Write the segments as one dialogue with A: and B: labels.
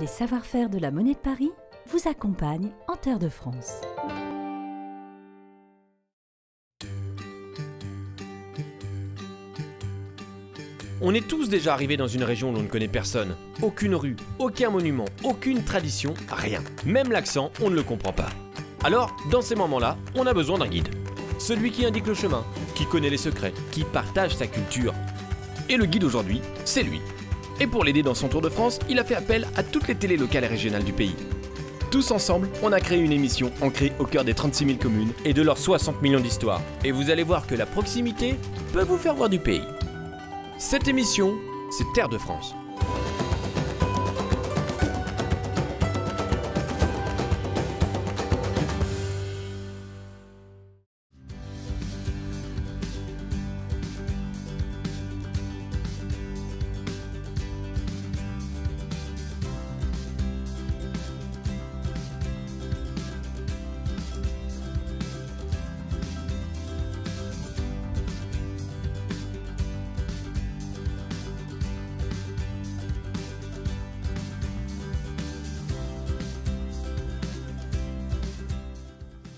A: Les savoir-faire de la Monnaie de Paris vous accompagnent en Terre de France.
B: On est tous déjà arrivés dans une région où l'on ne connaît personne. Aucune rue, aucun monument, aucune tradition, rien. Même l'accent, on ne le comprend pas. Alors, dans ces moments-là, on a besoin d'un guide. Celui qui indique le chemin, qui connaît les secrets, qui partage sa culture. Et le guide aujourd'hui, c'est lui. Et pour l'aider dans son tour de France, il a fait appel à toutes les télés locales et régionales du pays. Tous ensemble, on a créé une émission ancrée au cœur des 36 000 communes et de leurs 60 millions d'histoires. Et vous allez voir que la proximité peut vous faire voir du pays. Cette émission, c'est Terre de France.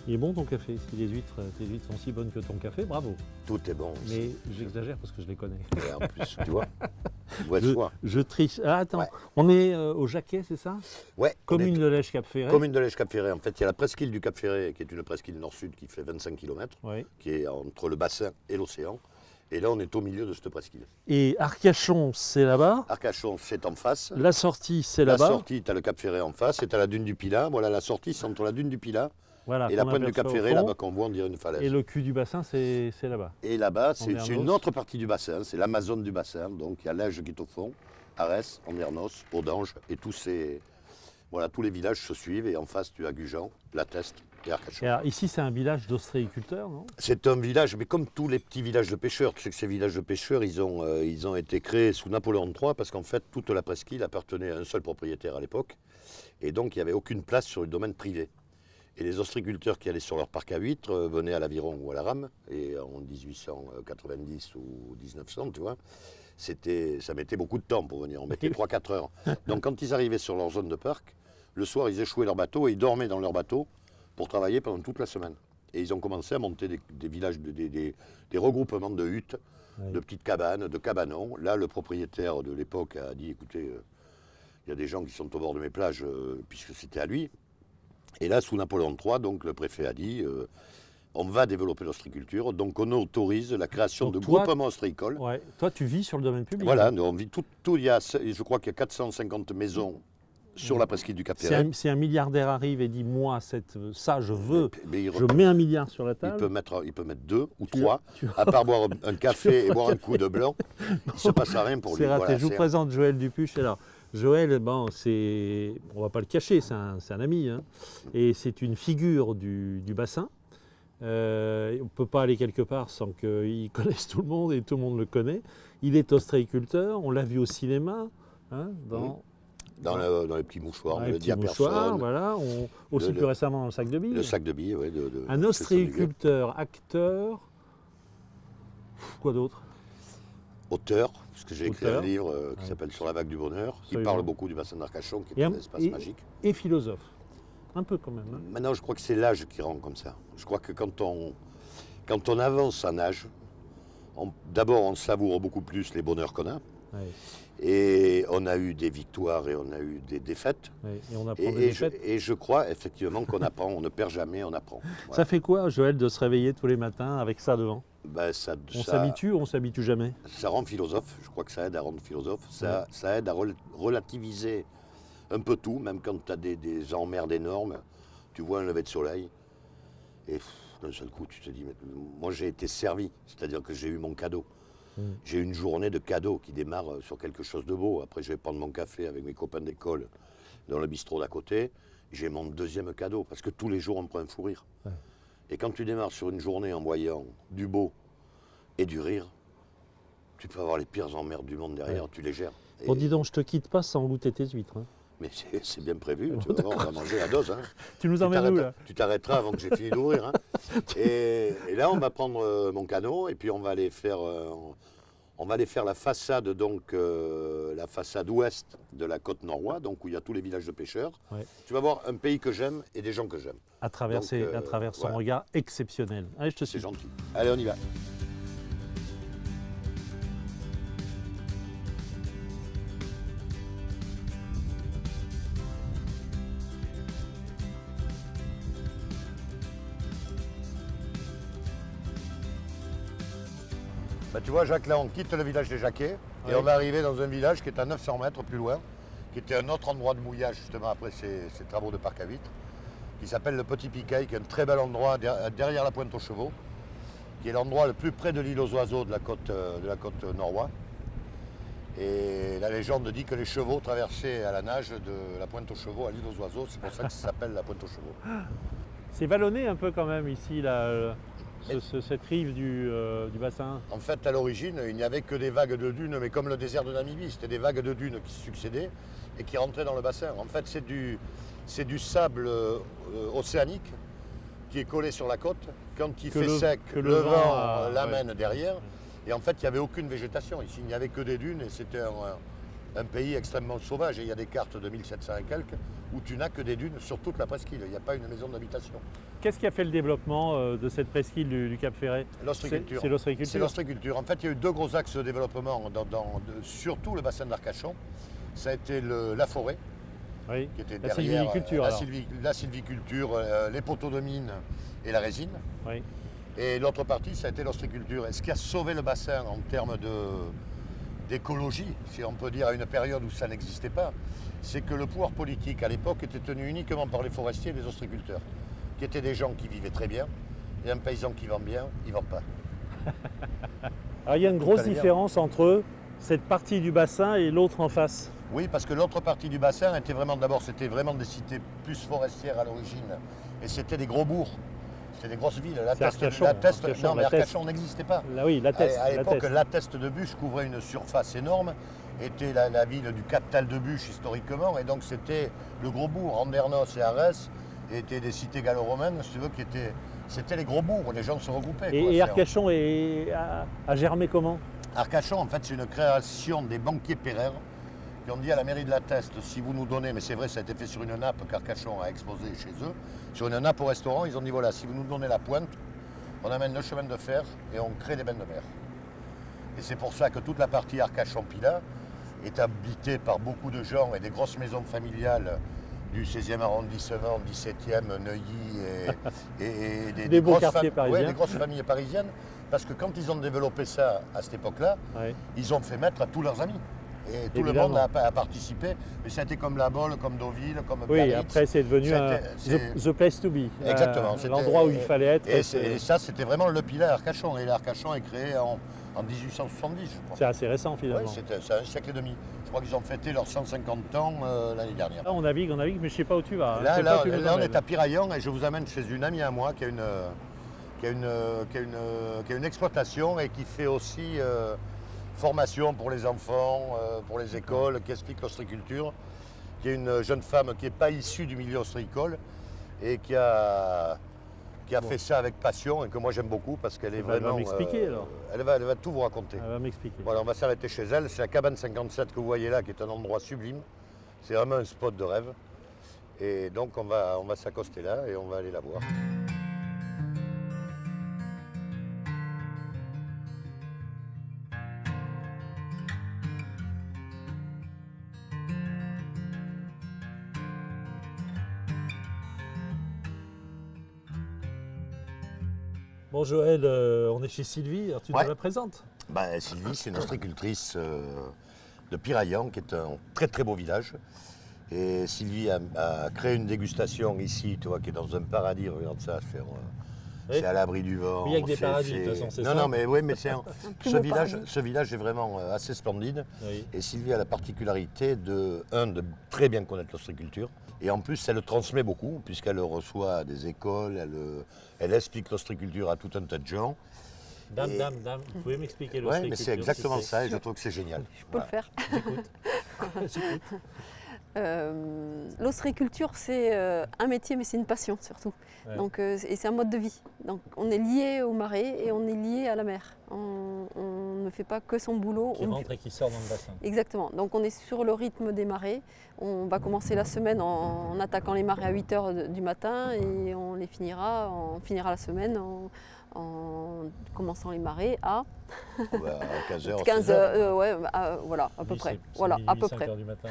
C: Il est bon ton café, si tes huîtres sont si bonnes que ton café, bravo.
D: Tout est bon.
C: Mais j'exagère parce que je les connais.
D: Et en plus, tu vois,
C: je triche. Ah, attends,
D: ouais.
C: On est au Jacquet, c'est ça?
D: Ouais.
C: Commune de Lège-Cap-Ferré.
D: Commune de Lège-Cap-Ferré. En fait, il y a la presqu'île du Cap-Ferré, qui est une presqu'île nord-sud qui fait 25 km,
C: ouais.
D: Qui est entre le bassin et l'océan. Et là, on est au milieu de cette presqu'île.
C: Et Arcachon, c'est là-bas.
D: Arcachon, c'est en face.
C: La sortie, c'est là-bas.
D: La sortie, tu as le Cap-Ferré en face et tu as la dune du Pilat. Voilà, la sortie, c'est entre la dune du Pilat.
C: Voilà,
D: et la pointe du Cap-Ferré, là-bas qu'on voit, on dirait une falaise.
C: Et le cul du bassin, c'est là-bas.
D: Et là-bas, c'est une autre partie du bassin, c'est l'Amazone du bassin. Donc il y a l'Ège qui est au fond, Arès, Andernos, Audange, et tous les villages se suivent. Et en face, tu as Gujan, La Teste et Arcachon.
C: Et alors, ici, c'est un village d'ostréiculteurs, non?
D: C'est un village, mais comme tous les petits villages de pêcheurs. Tu sais que ces villages de pêcheurs, ils ont été créés sous Napoléon III, parce qu'en fait, toute la presqu'île appartenait à un seul propriétaire à l'époque. Et donc, il n'y avait aucune place sur le domaine privé. Et les ostréiculteurs qui allaient sur leur parc à huîtres venaient à l'aviron ou à la rame. Et en 1890 ou 1900, tu vois, ça mettait beaucoup de temps pour venir. On mettait 3-4 heures. Donc quand ils arrivaient sur leur zone de parc, le soir, ils échouaient leur bateau et ils dormaient dans leur bateau pour travailler pendant toute la semaine. Et ils ont commencé à monter des villages, des regroupements de huttes, ouais. De petites cabanes, de cabanons. Là, le propriétaire de l'époque a dit, écoutez, il y a des gens qui sont au bord de mes plages, puisque c'était à lui. Et là, sous Napoléon III, donc, le préfet a dit on va développer l'ostréiculture, donc on autorise la création de groupements ostréicoles.
C: Ouais. Toi, tu vis sur le domaine public.
D: Voilà, on vit tout je crois qu'il y a 450 maisons sur la presqu'île du Cap-Ferré.
C: Si un milliardaire arrive et dit moi, ça, je veux, je mets 1 milliard sur la table.
D: Il peut mettre 2 ou 3, à part boire un café et boire un coup de blanc, il ne se passe rien pour lui.
C: C'est raté.
D: Voilà,
C: je vous présente Joël Dupuche. Alors, Joël, bon, on va pas le cacher, c'est un ami, hein, et c'est une figure du bassin. On ne peut pas aller quelque part sans qu'il connaisse tout le monde et tout le monde le connaît. Il est ostréiculteur, on l'a vu au cinéma, hein,
D: dans les petits mouchoirs,
C: le Diaperson, voilà, aussi plus récemment dans le sac de billes.
D: Le sac de billes, oui.
C: Un ostréiculteur, acteur, quoi d'autre?
D: Auteur, parce que j'ai écrit un livre qui s'appelle Sur la vague du bonheur, qui parle beaucoup du bassin d'Arcachon, qui est un espace magique.
C: Et philosophe, un peu quand même. Hein.
D: Maintenant, je crois que c'est l'âge qui rend comme ça. Je crois que quand on avance en âge, d'abord on savoure beaucoup plus les bonheurs qu'on a. Ouais. Et on a eu des victoires et on a eu des défaites.
C: Ouais, et on apprend des défaites.
D: Et je crois effectivement qu'on apprend, on ne perd jamais, on apprend.
C: Voilà. Ça fait quoi, Joël, de se réveiller tous les matins avec ça devant?
D: Ben,
C: on s'habitue ou on s'habitue jamais?
D: Ça rend philosophe, je crois que ça aide à rendre philosophe, ça aide à relativiser un peu tout, même quand tu as des emmerdes énormes, tu vois un lever de soleil, et d'un seul coup tu te dis, mais, moi j'ai été servi, c'est-à-dire que j'ai eu mon cadeau. J'ai une journée de cadeau qui démarre sur quelque chose de beau. Après, je vais prendre mon café avec mes copains d'école dans le bistrot d'à côté. J'ai mon deuxième cadeau, parce que tous les jours, on me prend un fou rire. Ouais. Et quand tu démarres sur une journée en voyant du beau et du rire, tu peux avoir les pires emmerdes du monde derrière, ouais. Tu les gères.
C: Bon, dis donc, je te quitte pas sans goûter tes huîtres. Hein.
D: Mais c'est bien prévu, tu vas voir, on va manger à dose. Hein.
C: Tu nous emmènes où, là?
D: Tu t'arrêteras avant que j'ai fini d'ouvrir. Hein. Et là, on va prendre mon canot et puis on va aller faire... On va aller faire la façade, donc la façade ouest de la côte nord-ouest, donc où il y a tous les villages de pêcheurs.
C: Ouais.
D: Tu vas voir un pays que j'aime et des gens que j'aime.
C: À travers son
D: voilà.
C: regard exceptionnel. Allez, je te
D: C'est
C: suis.
D: gentil. Allez, on y va. Bah, tu vois, Jacques, là, on quitte le village des Jacquets et on va arriver dans un village qui est à 900 mètres plus loin, qui était un autre endroit de mouillage, justement, après ces travaux de parc à vitres, qui s'appelle le Petit Piquet, qui est un très bel endroit derrière la Pointe aux Chevaux, qui est l'endroit le plus près de l'île aux oiseaux de la côte nord-ouest. Et la légende dit que les chevaux traversaient à la nage de la Pointe aux Chevaux à l'île aux oiseaux, c'est pour ça que ça s'appelle la Pointe aux Chevaux.
C: C'est vallonné un peu quand même ici, là, cette rive du bassin.
D: En fait, à l'origine, il n'y avait que des vagues de dunes, mais comme le désert de Namibie, c'était des vagues de dunes qui se succédaient et qui rentraient dans le bassin. En fait, c'est du sable océanique qui est collé sur la côte. Quand il fait sec, le vent l'amène derrière. Et en fait, il n'y avait aucune végétation. Ici, il n'y avait que des dunes et c'était un pays extrêmement sauvage. Et il y a des cartes de 1700 et quelques où tu n'as que des dunes sur toute la presqu'île. Il n'y a pas une maison d'habitation.
C: Qu'est-ce qui a fait le développement de cette presqu'île du Cap Ferret?
D: L'ostréiculture.
C: C'est l'ostréiculture.
D: C'est l'ostréiculture. En fait, il y a eu deux gros axes de développement, surtout le bassin d'Arcachon. Ça a été la forêt,
C: oui.
D: qui était
C: la
D: derrière
C: sylviculture,
D: la sylviculture, les poteaux de mine et la résine.
C: Oui.
D: Et l'autre partie, ça a été l'ostréiculture. Et ce qui a sauvé le bassin en termes d'écologie, si on peut dire, à une période où ça n'existait pas, c'est que le pouvoir politique à l'époque était tenu uniquement par les forestiers et les ostréiculteurs, qui étaient des gens qui vivaient très bien, et un paysan qui vend bien, il ne vend pas.
C: Alors il y a une grosse différence entre cette partie du bassin et l'autre en face.
D: Oui, parce que l'autre partie du bassin était vraiment, d'abord, c'était vraiment des cités plus forestières à l'origine, et c'était des gros bourgs. C'était des grosses villes. Arcachon n'existait pas.
C: Là, oui, la Teste.
D: À l'époque, la Teste de Bûche couvrait une surface énorme, était la ville du capital de Bûche historiquement, et donc c'était le gros bourg. Andernos et Arès étaient des cités gallo-romaines, si tu veux, c'était les gros bourgs, les gens se regroupaient.
C: Et Arcachon a germé comment?
D: Arcachon, en fait, c'est une création des banquiers Pereire qui ont dit à la mairie de la Teste, si vous nous donnez, mais c'est vrai, ça a été fait sur une nappe qu'Arcachon a exposée chez eux, sur une nappe au restaurant, ils ont dit voilà, si vous nous donnez la pointe, on amène le chemin de fer et on crée des bains de mer. Et c'est pour ça que toute la partie Arcachon-Pilat est habitée par beaucoup de gens et des grosses maisons familiales du 16e arrondissement, 17e, Neuilly et
C: des beaux quartiers parisiens.
D: Ouais, des grosses familles parisiennes, parce que quand ils ont développé ça à cette époque-là, ils ont fait mettre à tous leurs amis. Et tout le monde a participé, mais ça a été comme La Baule, comme Deauville, comme Biarritz.
C: Oui, après c'est devenu the place to be.
D: Exactement.
C: L'endroit où il fallait être.
D: Et ça, c'était vraiment le Pilat Arcachon. Et l'Arcachon est créé en 1870, je crois.
C: C'est assez récent finalement.
D: Oui, c'est un siècle et demi. Je crois qu'ils ont fêté leurs 150 ans l'année dernière.
C: Là, on navigue, mais je ne sais pas où tu vas.
D: Là, on est à Piraillon et je vous amène chez une amie à moi qui a une exploitation et qui fait aussi formation pour les enfants, pour les écoles, qui explique l'ostréiculture, qui est une jeune femme qui n'est pas issue du milieu ostréicole et qui a fait ça avec passion et que moi j'aime beaucoup parce qu'elle est vraiment...
C: Elle va m'expliquer alors.
D: Elle va tout vous raconter.
C: Elle va m'expliquer.
D: Voilà, on va s'arrêter chez elle. C'est la cabane 57 que vous voyez là, qui est un endroit sublime. C'est vraiment un spot de rêve. Et donc on va s'accoster là et on va aller la voir.
C: Bon Joël, on est chez Sylvie, alors tu nous la présentes?
D: Sylvie, c'est une ostréicultrice de Piraillon, qui est un très très beau village. Et Sylvie a créé une dégustation ici, tu vois, qui est dans un paradis, regarde ça, c'est à l'abri du vent.
C: Mais il y a que des paradis, de toute façon, c'est ça?
D: Non, mais oui, mais ce village est vraiment assez splendide. Oui. Et Sylvie a la particularité de très bien connaître l'ostréiculture. Et en plus, elle le transmet beaucoup, puisqu'elle reçoit des écoles, elle explique l'ostréiculture à tout un tas de gens.
C: Dame, vous pouvez m'expliquer l'ostréiculture?
D: Oui, mais c'est exactement ça, et je trouve que c'est génial.
E: Je peux le faire.
C: J'écoute.
E: L'ostréiculture, c'est un métier, mais c'est une passion surtout. Ouais. Donc, et c'est un mode de vie. Donc, on est lié au marais et on est lié à la mer. On ne fait pas que son boulot.
C: Qui rentre et qui sort dans le bassin.
E: Exactement. Donc on est sur le rythme des marées. On va commencer la semaine en attaquant les marées à 8 h du matin et on finira la semaine en commençant les marées à
D: 15 h.
E: 15 h, ouais, voilà, à peu
C: Oui,
E: près.
C: c'est
E: Voilà,
C: minuit,
E: à peu
C: 5
E: près.
C: heures du matin.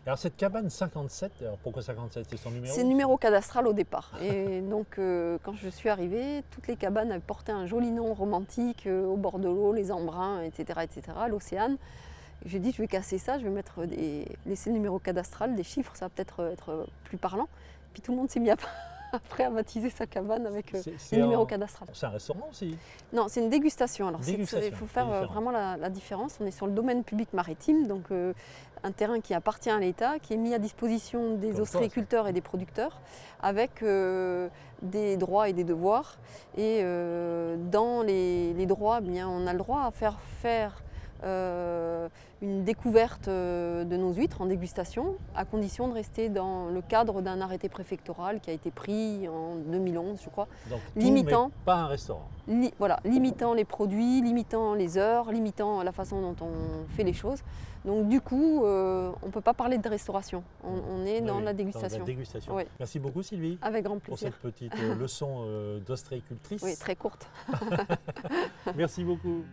C: Alors cette cabane 57, alors pourquoi 57, c'est son numéro?
E: C'est le numéro cadastral au départ. Et donc quand je suis arrivée, toutes les cabanes avaient porté un joli nom romantique au bord de l'eau, les embruns, etc., l'océan. J'ai dit, je vais casser ça, je vais laisser le numéro cadastral, des chiffres, ça va peut-être être plus parlant. Puis tout le monde s'est mis après à baptiser sa cabane avec le numéro cadastral.
C: C'est un restaurant aussi?
E: Non, c'est une dégustation. Alors
C: Dégustation,
E: il faut faire vraiment la différence. On est sur le domaine public maritime, donc un terrain qui appartient à l'État, qui est mis à disposition des ostréiculteurs et des producteurs, avec des droits et des devoirs. Et dans les droits, bien, on a le droit à faire une découverte de nos huîtres en dégustation, à condition de rester dans le cadre d'un arrêté préfectoral qui a été pris en 2011, je crois.
C: Donc,
E: limitant,
C: mais pas un restaurant.
E: Voilà, limitant les produits, limitant les heures, limitant la façon dont on fait les choses. Donc du coup, on ne peut pas parler de restauration. On est dans la dégustation.
C: Dans la dégustation.
E: Oui.
C: Merci beaucoup Sylvie.
E: Avec grand
C: pour
E: plaisir.
C: cette petite leçon d'ostréicultrice.
E: Oui, très courte.
C: Merci beaucoup.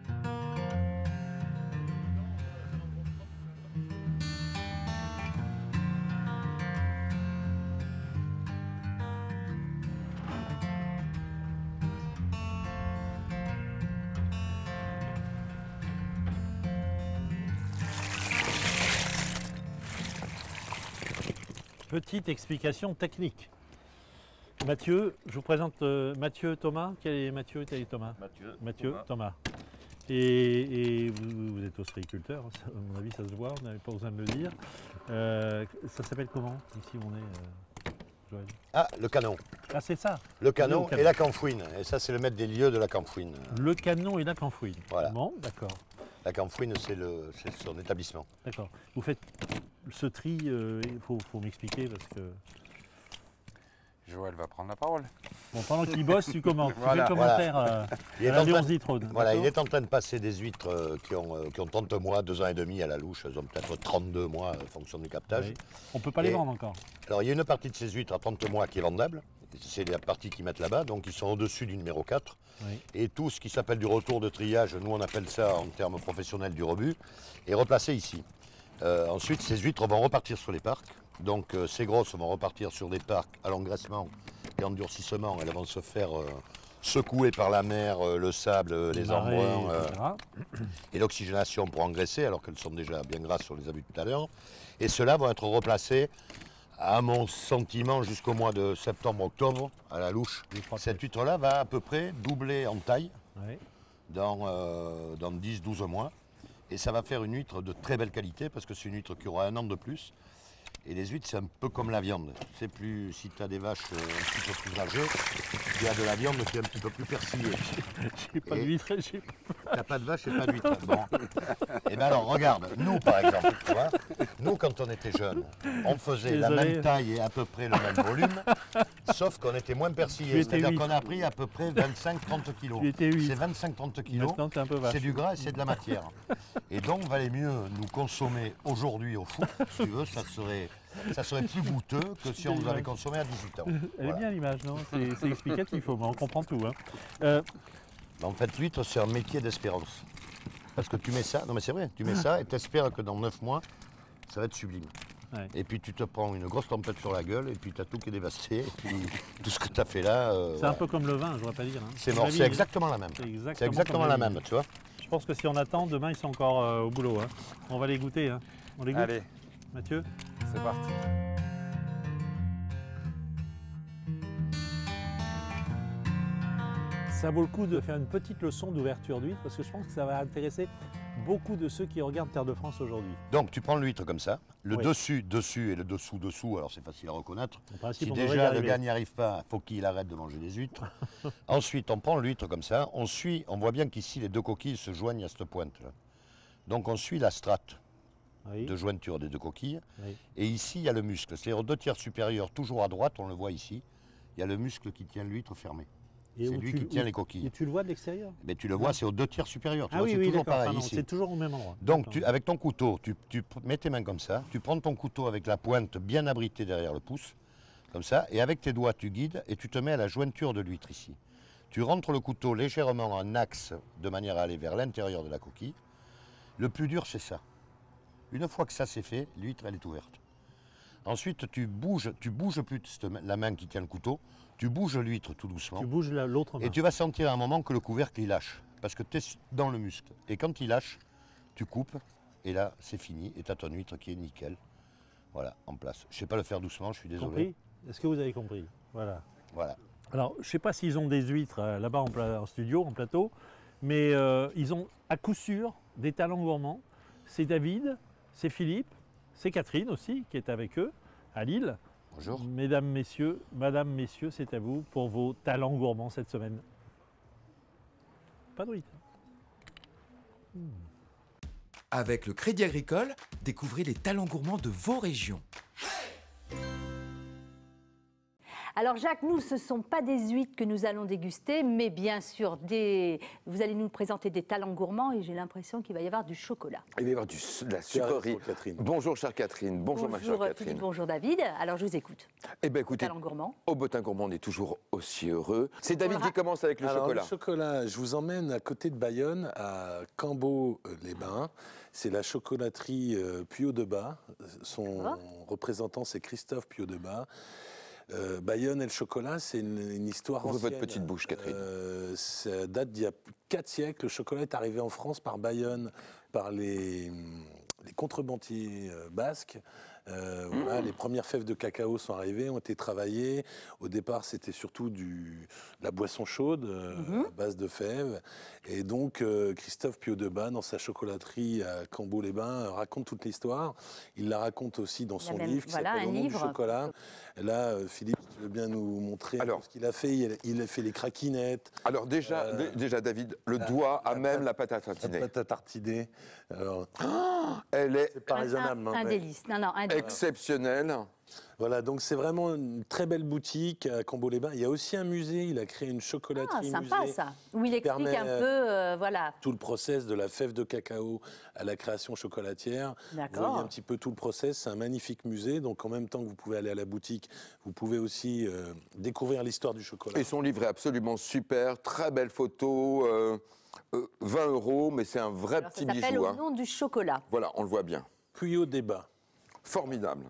C: Petite explication technique. Mathieu, je vous présente Mathieu Thomas. Quel est Mathieu? Quel est Thomas? Mathieu Thomas. Et vous êtes ostréiculteur, à mon avis ça se voit, vous n'avez pas besoin de le dire. Ça s'appelle comment? Ici on est, Joël.
D: Ah, le canon.
C: Ah c'est ça.
D: Le canon et la canfouine. Et ça c'est le maître des lieux de la canfouine.
C: Le canon et la canfouine.
D: Voilà.
C: Bon, d'accord.
D: La canfouine c'est son établissement.
C: D'accord. Vous faites ce tri, il faut m'expliquer parce que...
F: Joël va prendre la parole.
C: Bon, pendant qu'il bosse, tu commentes.
F: Voilà.
C: Tu fais le commentaire à la nuance d'Itrone.
D: Voilà, il est en train de passer des huîtres qui ont 30 mois, 2 ans et demi à la louche. Elles ont peut-être 32 mois en fonction du captage.
C: Oui. On ne peut pas les vendre encore.
D: Alors il y a une partie de ces huîtres à 30 mois qui est vendable. C'est la partie qu'ils mettent là-bas, donc ils sont au-dessus du numéro 4.
C: Oui.
D: Et tout ce qui s'appelle du retour de triage, nous on appelle ça en termes professionnels du rebut, est replacé ici. Ensuite, ces huîtres vont repartir sur les parcs. Donc ces grosses vont repartir sur des parcs à l'engraissement et en durcissement. Elles vont se faire secouer par la mer, le sable, les embruns et l'oxygénation pour engraisser, alors qu'elles sont déjà bien grasses, on les a vues tout à l'heure. Et ceux-là vont être replacés, à mon sentiment, jusqu'au mois de septembre-octobre, à la louche. Cette huître-là va à peu près doubler en taille dans 10-12 mois. Et ça va faire une huître de très belle qualité, parce que c'est une huître qui aura 1 an de plus. Et les huîtres, c'est un peu comme la viande. C'est plus, si tu as des vaches un petit peu plus âgées, tu as de la viande qui est un petit peu plus persillée.
C: J'ai pas d'huître.
D: T'as pas de vache et pas d'huître. Bon. Et bien alors, regarde, nous par exemple, tu vois, nous quand on était jeunes, on faisait la même taille et à peu près le même volume, sauf qu'on était moins persillés. C'est-à-dire qu'on a pris à peu près 25-30 kilos. C'est 25-30 kilos, c'est du gras et c'est de la matière. Et donc, valait mieux nous consommer aujourd'hui au four, si tu veux, ça serait plus goûteux que si on nous avait consommé à 18 ans.
C: Elle est bien l'image, non? C'est explicatif, on comprend tout. Hein.
D: En fait, l'huître, c'est un métier d'espérance. Parce que tu mets ça, non mais c'est vrai, tu mets ça et tu espères que dans 9 mois, ça va être sublime. Ouais. Et puis tu te prends une grosse tempête sur la gueule et puis tu as tout qui est dévasté. Et puis tout ce que tu as fait là...
C: c'est un peu comme le vin, je ne voudrais pas dire. Hein.
D: C'est mort, c'est exactement la même. C'est exactement la même, tu vois.
C: Je pense que si on attend, demain ils sont encore au boulot. Hein. On va les goûter. Hein. On les goûte.
F: Allez.
C: Mathieu?
F: C'est parti.
C: Ça vaut le coup de faire une petite leçon d'ouverture d'huître parce que je pense que ça va intéresser beaucoup de ceux qui regardent Terre de France aujourd'hui.
D: Donc tu prends l'huître comme ça, le dessus et le dessous, alors c'est facile à reconnaître. Si déjà le gars n'y arrive pas, il faut qu'il arrête de manger des huîtres. Ensuite on prend l'huître comme ça, on voit bien qu'ici les deux coquilles se joignent à cette pointe là. Donc on suit la strate de jointure des deux coquilles. Et ici il y a le muscle, c'est-à-dire 2 tiers supérieurs, toujours à droite, on le voit ici, il y a le muscle qui tient l'huître fermée.
C: Et
D: C'est
C: où
D: lui
C: tu-
D: qui tient
C: où-
D: les coquilles.
C: Et tu le vois de l'extérieur?
D: Mais tu le vois, c'est aux 2 tiers supérieurs. Tu
C: Ah
D: vois,
C: oui,
D: c'est
C: oui,
D: toujours
C: d'accord.
D: pareil
C: Pardon,
D: ici.
C: c'est toujours au même endroit.
D: Donc,
C: D'accord.
D: avec ton couteau, tu mets tes mains comme ça, tu prends ton couteau avec la pointe bien abritée derrière le pouce, comme ça, et avec tes doigts, tu guides et tu te mets à la jointure de l'huître ici. Tu rentres le couteau légèrement en axe de manière à aller vers l'intérieur de la coquille. Le plus dur, c'est ça. Une fois que ça c'est fait, l'huître, elle est ouverte. Ensuite, tu bouges plus la main qui tient le couteau, tu bouges l'huître tout doucement.
C: Tu bouges l'autre main.
D: Et tu vas sentir à un moment que le couvercle, il lâche. Parce que tu es dans le muscle. Et quand il lâche, tu coupes. Et là, c'est fini. Et tu as ton huître qui est nickel. Voilà, en place. Je ne sais pas le faire doucement, je suis désolé.
C: Compris? Est-ce que vous avez compris? Voilà.
D: Voilà.
C: Alors, je ne sais pas s'ils ont des huîtres là-bas en studio, en plateau, mais ils ont à coup sûr des talents gourmands. C'est David, c'est Philippe, c'est Catherine aussi qui est avec eux à Lille.
D: Bonjour.
C: Mesdames, messieurs, c'est à vous pour vos talents gourmands cette semaine. Pas de huître.
F: Avec le Crédit Agricole, découvrez les talents gourmands de vos régions.
G: Alors Jacques, nous, ce ne sont pas des huîtres que nous allons déguster, mais bien sûr, vous allez nous présenter des talents gourmands et j'ai l'impression qu'il va y avoir du chocolat.
H: Il va y avoir de la sucrerie. Bonjour chère Catherine, bonjour ma chère Catherine.
G: Philippe, bonjour David, alors je vous écoute.
H: Eh bien écoutez,
G: Talents gourmands.
H: au Botin Gourmand, on est toujours aussi heureux. C'est David qui commence avec le
I: Alors,
H: chocolat.
I: Le chocolat, je vous emmène à côté de Bayonne, à Cambo-les-Bains. C'est la chocolaterie Puyot-de-Bas. Son représentant, c'est Christophe Puyot-de-Bas. Bayonne et le chocolat, c'est une histoire
H: Ouvrez
I: ancienne.
H: votre petite bouche, Catherine.
I: Ça date d'il y a 4 siècles. Le chocolat est arrivé en France par Bayonne, par les contrebandiers basques. Voilà, les premières fèves de cacao sont arrivées, ont été travaillées. Au départ, c'était surtout de la boisson chaude à base de fèves. Et donc, Christophe Puyot-de-Bas, dans sa chocolaterie à Cambo-les-Bains, raconte toute l'histoire. Il la raconte aussi dans son livre qui s'appelle Au nom du chocolat. Et là, Philippe, tu veux bien nous montrer ce qu'il a fait? Il a fait les craquinettes.
H: Alors déjà, David, le doigt a même la pâte à tartiner.
I: La pâte à tartiner. Alors,
H: elle est
I: c'est pas raisonnable.
G: Un délice, non, un délice.
H: exceptionnelle.
I: Voilà, donc c'est vraiment une très belle boutique à Cambo-les-Bains. Il y a aussi un musée, il a créé une chocolaterie
G: sympa
I: musée.
G: ça, où il explique
I: permet,
G: un peu, voilà.
I: Tout le process de la fève de cacao à la création chocolatière.
G: D'accord.
I: Vous voyez un petit peu tout le process. C'est un magnifique musée. Donc en même temps que vous pouvez aller à la boutique, vous pouvez aussi découvrir l'histoire du chocolat.
H: Et son livre est absolument super, très belle photo, 20 €, mais c'est un vrai
G: Alors,
H: petit
G: ça s'appelle
H: bijou.
G: Au nom du chocolat.
H: Voilà, on le voit bien.
I: Puyot-de-Bas.
H: Formidable.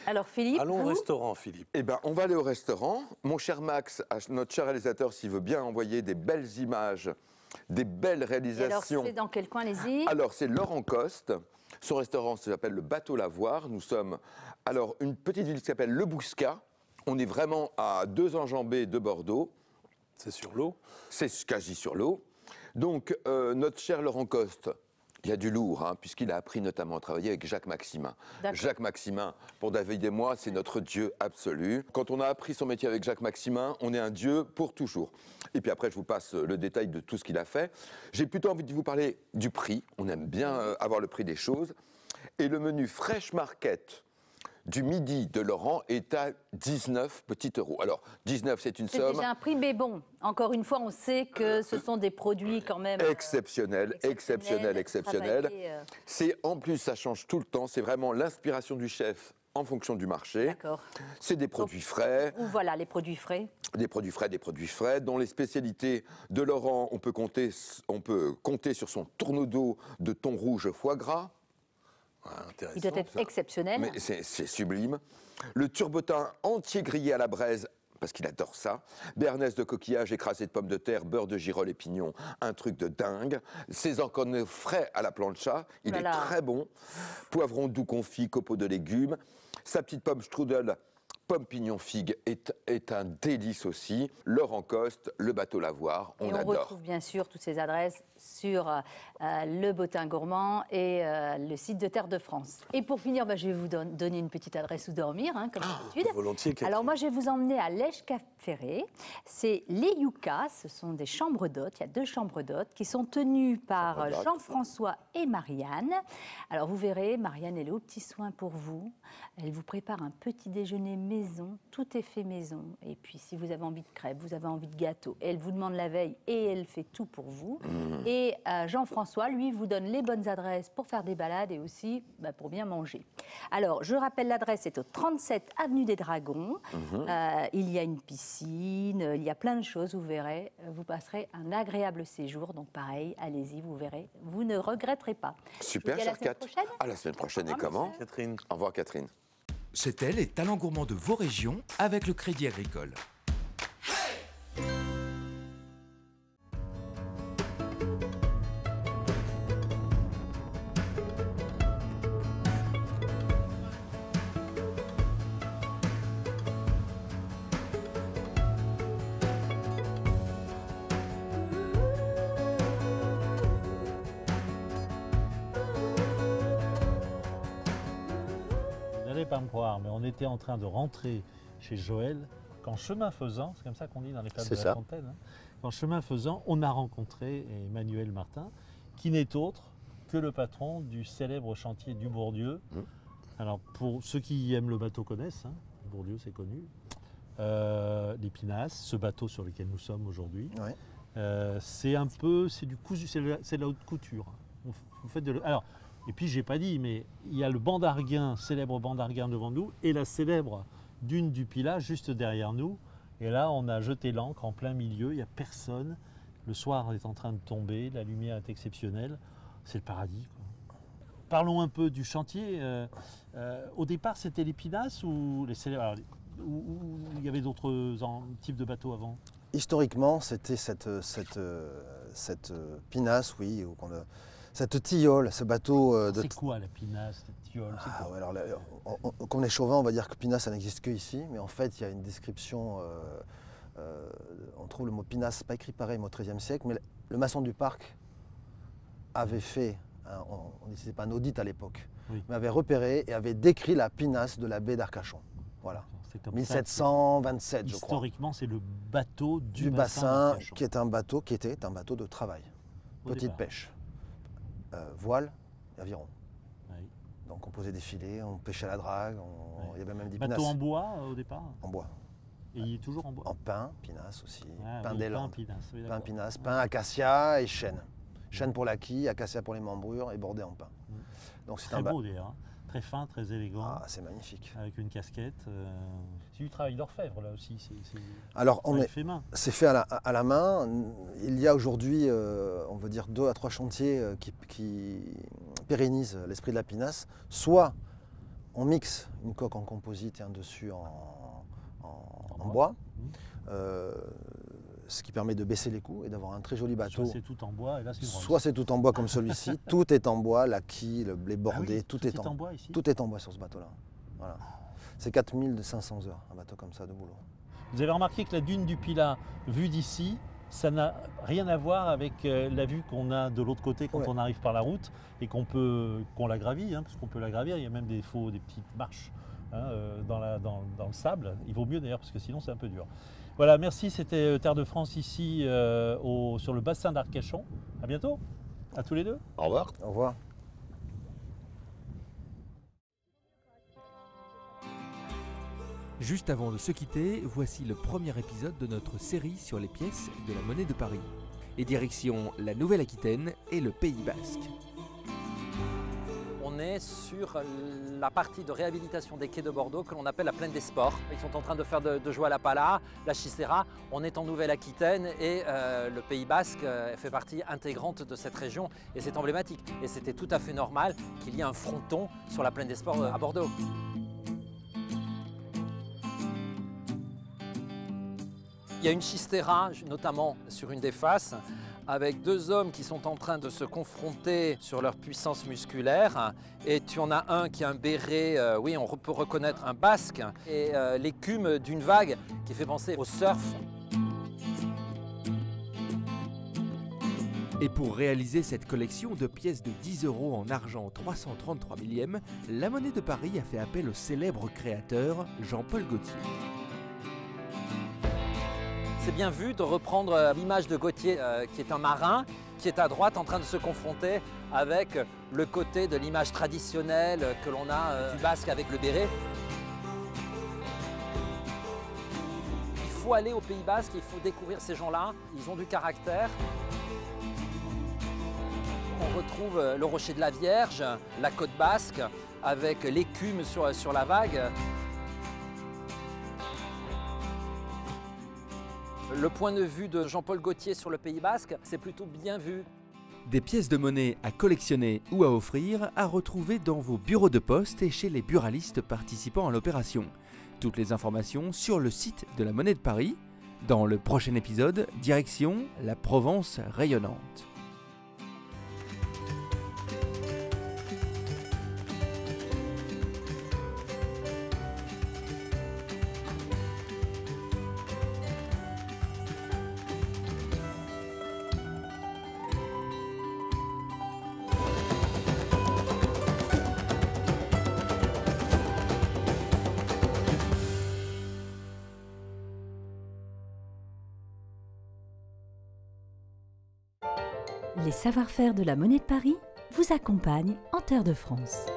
G: Alors Philippe,
I: Allons au
G: vous
I: restaurant, Philippe.
H: Eh bien, on va aller au restaurant. Mon cher Max, notre cher réalisateur, s'il veut bien envoyer des belles images, des belles
G: Et alors
H: réalisations.
G: c'est dans quel coin les-y?
H: Alors, c'est Laurent Coste. Son restaurant s'appelle le Bateau Lavoir. Nous sommes, alors, une petite ville qui s'appelle Le Bouscat. On est vraiment à 2 enjambées de Bordeaux.
I: C'est sur l'eau.
H: C'est quasi sur l'eau. Donc, notre cher Laurent Coste, il y a du lourd, hein, puisqu'il a appris notamment à travailler avec Jacques Maximin.
G: D'accord.
H: Jacques Maximin, pour David et moi, c'est notre dieu absolu. Quand on a appris son métier avec Jacques Maximin, on est un dieu pour toujours. Et puis après, je vous passe le détail de tout ce qu'il a fait. J'ai plutôt envie de vous parler du prix. On aime bien avoir le prix des choses. Et le menu Fresh Market du midi de Laurent est à 19 petits euros. Alors, 19, c'est une
G: C'est
H: somme
G: déjà un prix, mais bon, encore une fois, on sait que ce sont des produits quand même
H: exceptionnels.
G: travaillés,
H: C'est en plus, ça change tout le temps. C'est vraiment l'inspiration du chef en fonction du marché.
G: D'accord.
H: C'est des produits frais,
G: Ou voilà, les produits frais.
H: des produits frais. Dans les spécialités de Laurent, on peut compter sur son tourneau d'eau de thon rouge foie gras.
I: Intéressant.
G: Il doit être exceptionnel.
H: Mais c'est sublime. Le turbotin entier grillé à la braise, parce qu'il adore ça. Béarnaise de coquillage écrasé de pommes de terre, beurre de girolles et pignons, un truc de dingue. Ses encornets frais à la plancha, il
G: Voilà.
H: est très bon. Poivron doux confit, copeaux de légumes. Sa petite pomme strudel, pomme pignon figue est un délice aussi. Laurent Coste, le Bateau Lavoir,
G: Et on
H: adore.
G: retrouve bien sûr toutes ces adresses sur le Botin Gourmand et le site de Terre de France. Et pour finir, je vais vous donner une petite adresse où dormir, hein, comme d'habitude.
I: volontiers, Catherine.
G: Alors moi, je vais vous emmener à Lèche-Cap-Ferré. C'est les Yucas, ce sont des chambres d'hôtes. Il y a 2 chambres d'hôtes qui sont tenues par Jean-François et Marianne. Alors vous verrez, Marianne, elle est aux petits soins pour vous. Elle vous prépare un petit déjeuner maison, tout est fait maison. Et puis si vous avez envie de crêpes, vous avez envie de gâteau, elle vous demande la veille et elle fait tout pour vous. Et Jean-François, lui, vous donne les bonnes adresses pour faire des balades et aussi pour bien manger. Alors, je rappelle l'adresse, c'est au 37 avenue des Dragons. Il y a une piscine, il y a plein de choses, vous verrez. Vous passerez un agréable séjour. Donc pareil, allez-y, vous verrez. Vous ne regretterez pas.
H: Super, chère Kat. À la semaine prochaine. Et comment
I: Catherine.
H: Au revoir, Catherine.
F: C'était les talents gourmands de vos régions avec le Crédit Agricole.
C: Pas me croire, mais on était en train de rentrer chez Joël quand chemin faisant, c'est comme ça qu'on dit dans les fables de La Fontaine, hein, quand chemin faisant, on a rencontré Emmanuel Martin, qui n'est autre que le patron du célèbre chantier du Bourdieu. Alors pour ceux qui aiment le bateau connaissent, hein, Bourdieu c'est connu, l'Épinasse, ce bateau sur lequel nous sommes aujourd'hui, c'est un peu, c'est du cousu, c'est de la haute couture. Vous faites alors, et puis, j'ai pas dit, mais il y a le banc d'Arguin, célèbre banc d'Arguin devant nous, et la célèbre dune du Pilat juste derrière nous. Et là, on a jeté l'ancre en plein milieu, il n'y a personne. Le soir est en train de tomber, la lumière est exceptionnelle. C'est le paradis, quoi. Parlons un peu du chantier. Au départ, c'était l'Épinasse ou les célèbres, alors, ou il y avait d'autres types de bateaux avant?
J: Historiquement, c'était cette pinasse, oui, cette tilleule, ce bateau de...
C: C'est quoi la pinasse, cette tilleule?
J: Alors, comme les chauvins, on va dire que pinasse, ça n'existe que ici, mais en fait, il y a une description, on trouve le mot pinasse, pas écrit pareil, au XIIIe siècle, mais le maçon du parc avait fait, on n'était pas un audit à l'époque, mais avait repéré et avait décrit la pinasse de la baie d'Arcachon. Voilà. 1727, je crois.
C: Historiquement, c'est le bateau du
J: bassin qui était un bateau de travail, petite pêche. Voile et aviron. Donc on posait des filets, on pêchait à la drague, il y avait même des pinasses.
C: Bateau en bois au départ?
J: En bois.
C: Et il est toujours en bois?
J: En pin, pinasse aussi,
C: pin
J: d'élan.
C: Pin,
J: pinasse, pin, acacia et chêne. Chêne pour la quille, acacia pour les membrures et bordé en pin. Donc c'est
C: très beau d'ailleurs, très fin, très élégant.
J: Ah, c'est magnifique.
C: Avec une casquette. C'est du travail d'orfèvre là aussi.
J: Alors c'est fait à la main. Il y a aujourd'hui, on va dire 2 à 3 chantiers qui pérennisent l'esprit de la pinasse. Soit on mixe une coque en composite et un dessus en bois. Ce qui permet de baisser les coûts et d'avoir un très joli bateau.
C: Soit c'est tout en bois et là c'est une rose.
J: Soit c'est tout en bois comme celui-ci, tout est en bois, la quille, les bordés, tout est en
C: bois ici.
J: Tout est en bois sur ce bateau-là. Voilà. C'est 4500 heures, un bateau comme ça de boulot.
C: Vous avez remarqué que la dune du Pilat, vue d'ici, ça n'a rien à voir avec la vue qu'on a de l'autre côté quand on arrive par la route et qu'on la gravit, hein, parce qu'on peut la gravir, il y a même des petites marches dans le sable. Il vaut mieux d'ailleurs parce que sinon c'est un peu dur. Voilà, merci, c'était Terre de France ici sur le bassin d'Arcachon. À bientôt, à tous les deux.
D: Au revoir.
J: Au revoir.
F: Juste avant de se quitter, voici le premier épisode de notre série sur les pièces de la monnaie de Paris. Et direction la Nouvelle-Aquitaine et le Pays Basque.
K: On est sur la partie de réhabilitation des quais de Bordeaux que l'on appelle la plaine des sports. Ils sont en train de faire de jouer à la pala, la chistera. On est en Nouvelle-Aquitaine et le Pays Basque fait partie intégrante de cette région et c'est emblématique. Et c'était tout à fait normal qu'il y ait un fronton sur la plaine des sports à Bordeaux. Il y a une chistera, notamment sur une des faces, avec 2 hommes qui sont en train de se confronter sur leur puissance musculaire. Et tu en as un qui a un béret, oui, on peut reconnaître un basque, et l'écume d'une vague qui fait penser au surf.
F: Et pour réaliser cette collection de pièces de 10 € en argent 333 millième, la monnaie de Paris a fait appel au célèbre créateur Jean-Paul Gaultier.
K: C'est bien vu de reprendre l'image de Gaultier qui est un marin, qui est à droite en train de se confronter avec le côté de l'image traditionnelle que l'on a du basque avec le béret. faut aller au Pays Basque, il faut découvrir ces gens-là, ils ont du caractère. On retrouve le rocher de la Vierge, la côte basque, avec l'écume sur la vague. Le point de vue de Jean-Paul Gaultier sur le Pays Basque, c'est plutôt bien vu.
F: Des pièces de monnaie à collectionner ou à offrir à retrouver dans vos bureaux de poste et chez les buralistes participant à l'opération. Toutes les informations sur le site de la Monnaie de Paris. Dans le prochain épisode, direction la Provence rayonnante.
A: Les savoir-faire de la Monnaie de Paris vous accompagnent en Terre de France.